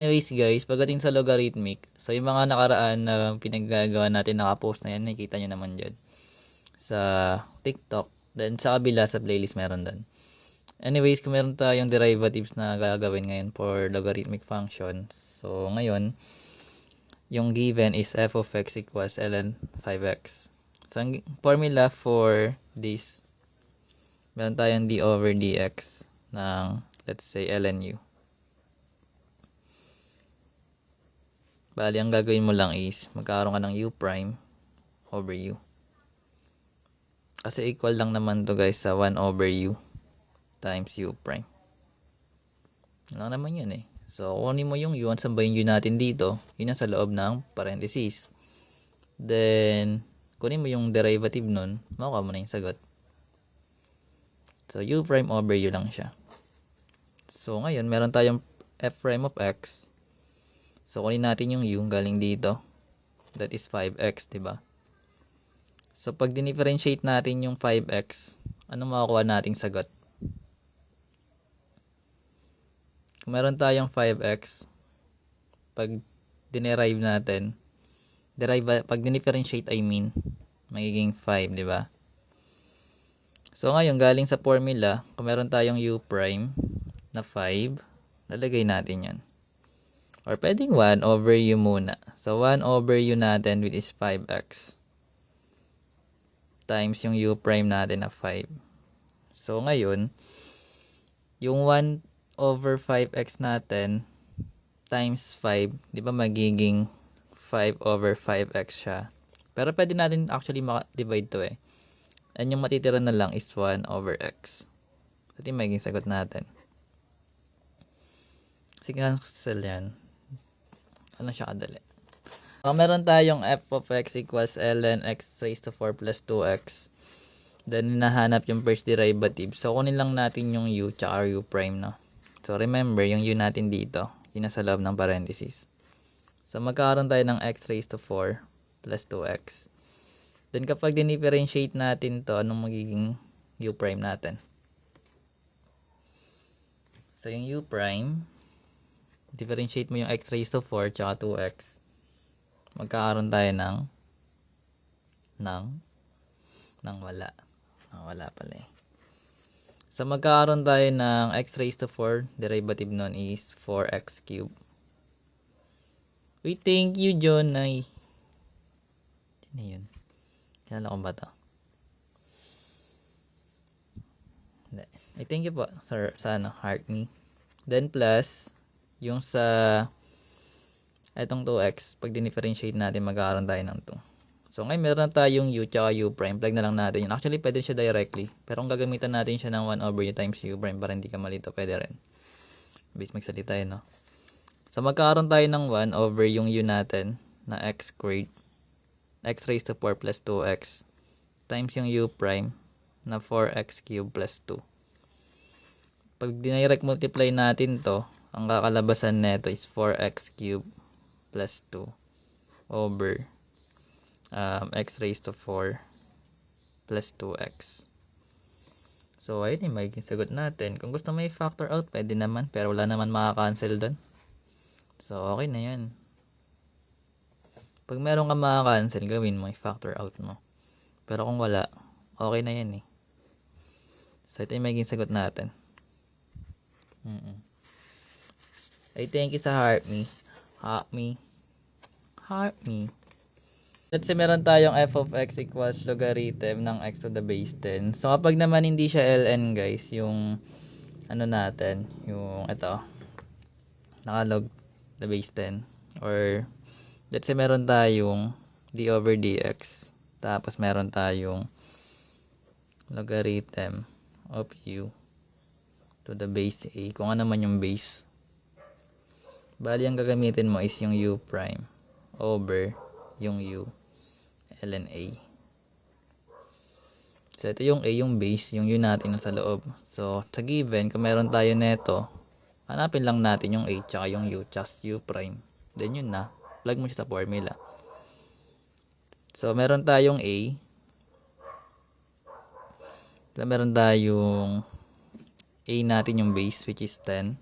Anyways guys, pagdating sa logarithmic, so yung mga nakaraan na pinaggagawa natin, nakapost na yan, nakikita nyo naman dyan sa TikTok. Then sa kabila, sa playlist meron doon. Anyways, kung meron tayong derivatives na gagawin ngayon for logarithmic function. So ngayon, yung given is f of x equals ln 5x. So ang formula for this, meron tayong d over dx ng, let's say, ln u. Bali, ang gagawin mo lang is magkakaroon ka ng u prime over u. Kasi equal lang naman to guys sa 1 over u times u prime. Lang naman yun eh. So, kunin mo yung u, saan ba yung u natin dito? Yun ang sa loob ng parenthesis. Then, kunin mo yung derivative nun, makuha mo na yung sagot. So, u prime over u lang siya. So, ngayon, meron tayong f prime of x. So, kunin natin yung u galing dito. That is 5x, diba? So, pag dinifferentiate natin yung 5x, anong makukuha nating sagot? Kung meron tayong 5x, pag dinerive natin, pag dinifferentiate magiging 5, di ba? So, ngayon, galing sa formula, kung meron tayong u prime na 5, lalagay natin yan. Or pwedeng 1 over u muna. So, 1 over u natin, which is 5x. Times yung u prime natin na 5. So, ngayon, yung 1 over 5x natin times 5, di ba magiging 5 over 5x siya. Pero pwede natin actually divide to eh. And yung matitira na lang is 1 over x. So, ito yung magiging sagot natin. Kasi cancel yan. Ano siya kadali. So, meron tayong f of x equals ln x raised to 4 plus 2x. Then, hinahanap yung first derivative. So, kunin lang natin yung u tsaka u prime, no? So, remember, yung u natin dito, yun nasa loob ng parenthesis. So, magkakaroon tayo ng x raised to 4 plus 2x. Then, kapag dinifferentiate natin to, anong magiging u prime natin? So, yung u prime, differentiate mo yung x raised to 4 tsaka 2x. Magkakaroon tayo ng wala. Wala pala eh. So, magkakaroon tayo ng x raised to 4. Derivative nun is 4x cubed. Uy, thank you, John. Ay. Sino yun? Kilala ko ba to? Hindi. Ay, thank you po, sir, sa heart me. Then, plus, yung sa itong 2x, pag dinifferentiate natin, magkakaroon tayo ng 2. So, ngayon meron tayong u tsaka u prime. Plug na lang natin yun. Actually, pwede siya directly. Pero kung gagamitan natin siya ng 1 over u times u prime para hindi ka malito, pwede rin. Base magsalita yun, no? So, magkakaroon tayo ng 1 over yung u natin na x squared. X raised to 4 plus 2x times yung u prime na 4x cubed plus 2. Pag direct multiply natin to, ang kakalabasan neto is 4x cubed plus 2 over x raised to 4 plus 2x. So, ayun yung magiging sagot natin. Kung gusto may factor out, pwede naman. Pero wala naman makakancel doon. So, okay na yan. Pag meron ka makakancel, gawin mo, i-factor out mo. Pero kung wala, okay na yan eh. So, ito yung magiging sagot natin. Ay, thank you sa heart me. Heart me. Heart me. Let's say meron tayong f of x equals logarithm ng x to the base 10. So, kapag naman hindi siya ln guys, yung ano natin, yung ito, nakalog the base 10. Or, let's say meron tayong d over dx. Tapos meron tayong logarithm of u to the base a. Kung ano man yung base. Bali, ang gagamitin mo is yung u prime over yung u ln a. So, ito yung a, yung base, yung u natin nasa loob. So, sa given, kung meron tayo neto, hanapin lang natin yung a tsaka yung u, just u prime. Then, yun na. Plug mo siya sa formula. So, meron tayong a. Meron tayong a natin yung base, which is 10.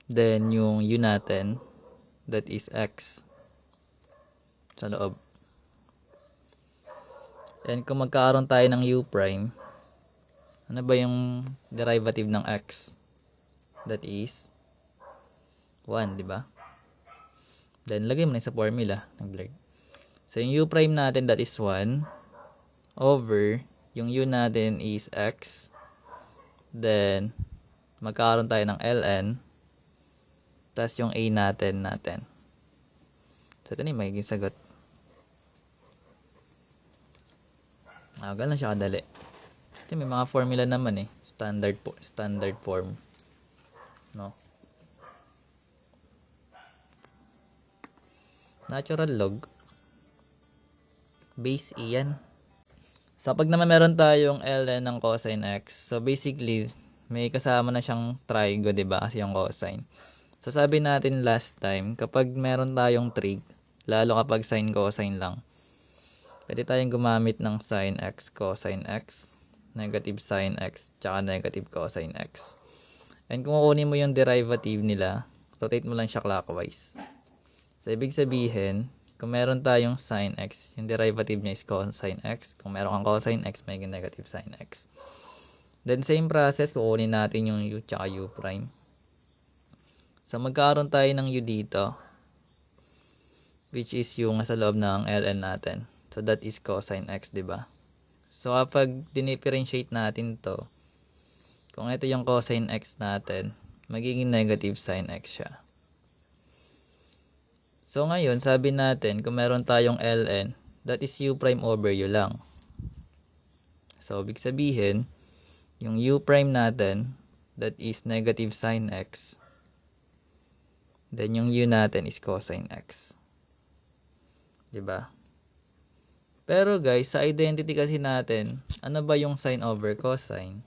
Then, yung u natin, that is x sa loob. And kung magkakaroon tayo ng u prime, ano ba yung derivative ng x? That is 1, di ba? Then, lagay mo na sa formula. Nag-blur. So, yung u prime natin, that is 1 over yung u natin is x. Then, magkakaroon tayo ng ln. Tapos yung a natin. So, ito na yung magiging sagot. Ganun siya kadali. Kasi may mga formula naman eh. Standard form. No? Natural log. Base E yan. So, pag naman meron tayong ln ng cosine x, so basically, may kasama na siyang trigo, diba? Kasi yung cosine. So, sabi natin last time, kapag meron tayong trig, lalo kapag sine cosine lang, pwede tayong gumamit ng sin x, cosine x, negative sin x, tsaka negative cosine x. And kung kukunin mo yung derivative nila, rotate mo lang siya clockwise. So, ibig sabihin, kung meron tayong sin x, yung derivative niya is cosine x. Kung meron kang cosine x, may negative sin x. Then, same process, kukunin natin yung u tsaka u prime. So, magkakaroon tayo ng u dito, which is yung nasa loob ng ln natin. So, that is cosine x, diba? So, kapag dinifferentiate natin to, kung ito yung cosine x natin, magiging negative sin x siya. So, ngayon, sabi natin, kung meron tayong ln, that is u prime over u lang. So, ibig sabihin, yung u prime natin, that is negative sin x. Then, yung u natin is cosine x. Diba? Pero guys, sa identity kasi natin, ano ba yung sin over cosine?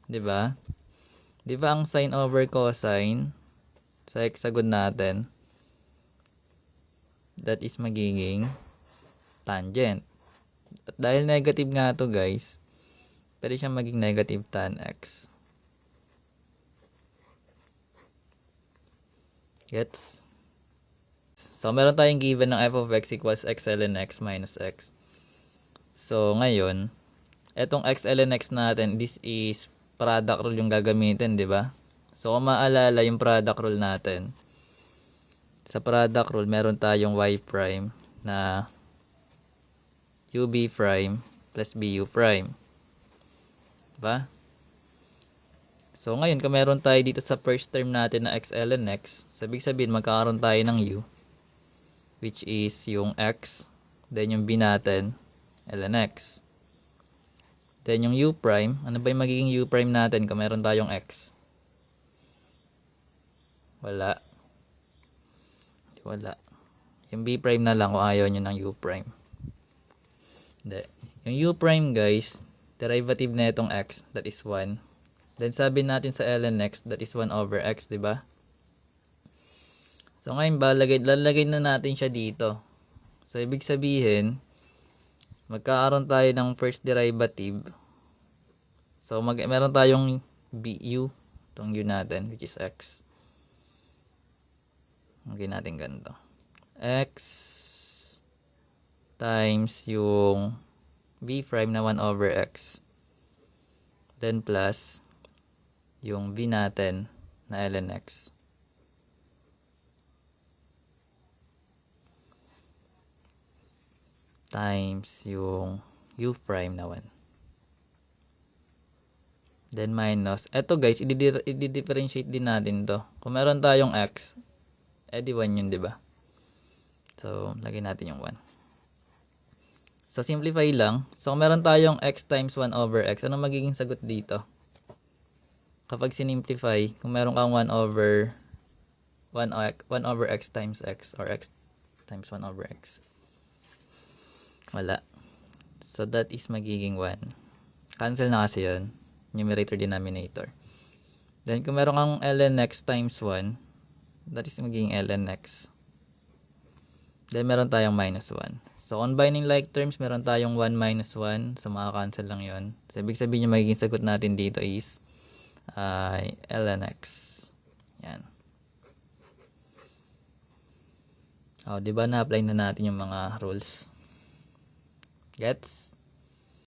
'Di ba? 'Di ba ang sin over cosine sa hexagon natin, that is magiging tangent. At dahil negative nga to guys, pwede siyang maging negative tan x. Gets? So, meron tayong given ng f of x equals x ln x minus x. So, ngayon, etong x ln x natin, this is product rule yung gagamitin, di ba? So, kung maalala yung product rule natin, sa product rule, meron tayong y prime na ub prime plus bu prime. Diba? So, ngayon, kung meron tayo dito sa first term natin na x ln x, sabi sabihin, magkakaroon tayo ng u, which is yung x, then yung b natin, ln x. Then yung u prime, ano ba yung magiging u prime natin kung meron tayong x? Wala. Yung b prime na lang kung ayaw nyo ng u prime. Hindi. Yung u prime guys, derivative na itong x, that is 1. Then sabi natin sa ln x, that is 1 over x, diba? So ngayon lalagay na natin siya dito. So ibig sabihin, magkakaroon tayo ng first derivative. So meron tayong u, itong u natin, which is x. Lagyan natin ganito. X times yung b prime na 1 over x. Then plus yung v natin na ln x. Times yung u prime na 1. Then minus. Eto guys, i-differentiate din natin to. Kung meron tayong x, edi 1 yun, diba? So, lagyan natin yung 1. So, simplify lang. So, kung meron tayong x times 1 over x, anong magiging sagot dito? Kapag sinimplify, kung meron kang 1 over x times x, or x times 1 over x. Wala. So, that is magiging 1. Cancel na kasi yun. Numerator, denominator. Then, kung meron kang ln x times 1, that is magiging ln x. Then, meron tayong minus 1. So, combining like terms, meron tayong 1 minus 1. So, makakancel lang yun. So, ibig sabihin yung magiging sagot natin dito is ay ln x. Yan. Oh, 'di ba na-apply na natin yung mga rules? Gets?